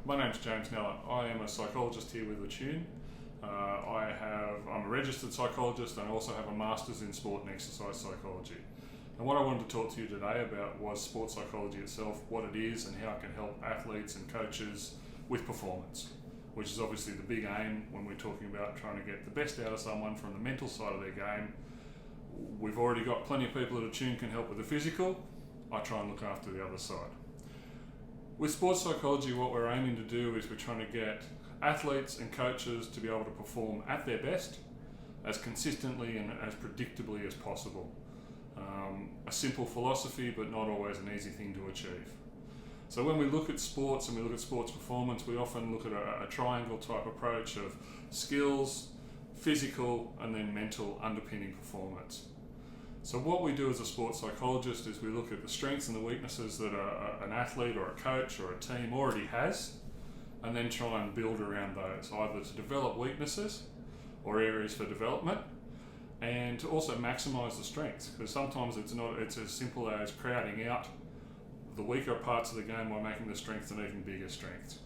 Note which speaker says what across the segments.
Speaker 1: My name's James Kneller. I am a psychologist here with Attune. I'm a registered psychologist and I also have a master's in sport and exercise psychology. And what I wanted to talk to you today about was sports psychology itself, what it is and how it can help athletes and coaches with performance, which is obviously the big aim when we're talking about trying to get the best out of someone from the mental side of their game. We've already got plenty of people at Attune can help with the physical. I try and look after the other side. With sports psychology, what we're aiming to do is we're trying to get athletes and coaches to be able to perform at their best as consistently and as predictably as possible. A simple philosophy, but not always an easy thing to achieve. So when we look at sports and we look at sports performance, we often look at a triangle type approach of skills, physical, and then mental underpinning performance. So what we do as a sports psychologist is we look at the strengths and the weaknesses that an athlete or a coach or a team already has, and then try and build around those, either to develop weaknesses or areas for development, and to also maximise the strengths, because sometimes it's as simple as crowding out the weaker parts of the game by making the strengths an even bigger strengths.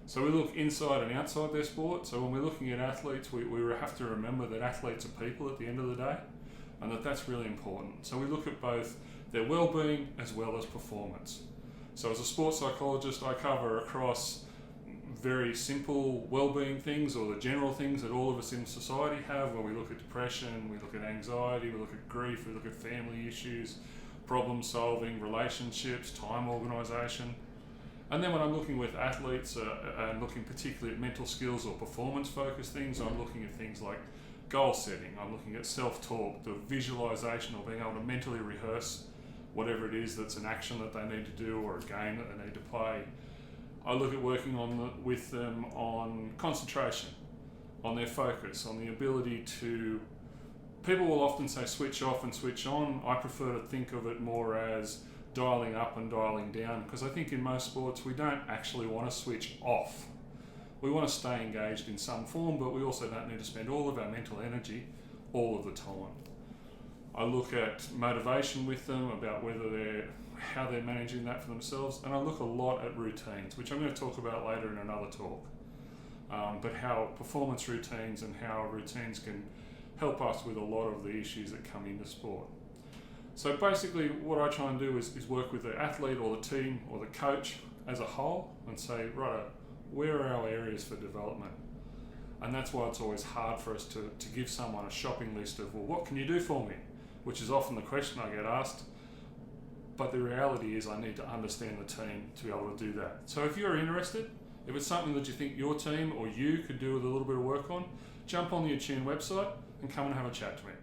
Speaker 1: So we look inside and outside their sport. So when we're looking at athletes, we have to remember that athletes are people at the end of the day, and that's really important. So we look at both their well-being as well as performance. So as a sports psychologist, I cover across very simple well-being things, or the general things that all of us in society have, where we look at depression, we look at anxiety, we look at grief, we look at family issues, problem solving, relationships, time organisation. And then when I'm looking with athletes and looking particularly at mental skills or performance focused things, I'm looking at things like goal setting, I'm looking at self-talk, the visualisation, or being able to mentally rehearse whatever it is that's an action that they need to do or a game that they need to play. I look at working with them on concentration, on their focus, on the ability to... People will often say switch off and switch on. I prefer to think of it more as dialing up and dialing down, because I think in most sports we don't actually want to switch off. We want to stay engaged in some form, but we also don't need to spend all of our mental energy all of the time. I look at motivation with them, about how they're managing that for themselves, and I look a lot at routines, which I'm going to talk about later in another talk, but how performance routines and how routines can help us with a lot of the issues that come into sport. So basically what I try and do is work with the athlete or the team or the coach as a whole and say, right, where are our areas for development? And that's why it's always hard for us to give someone a shopping list of, well, what can you do for me? Which is often the question I get asked. But the reality is I need to understand the team to be able to do that. So if you're interested, if it's something that you think your team or you could do with a little bit of work on, jump on the Attune website and come and have a chat to me.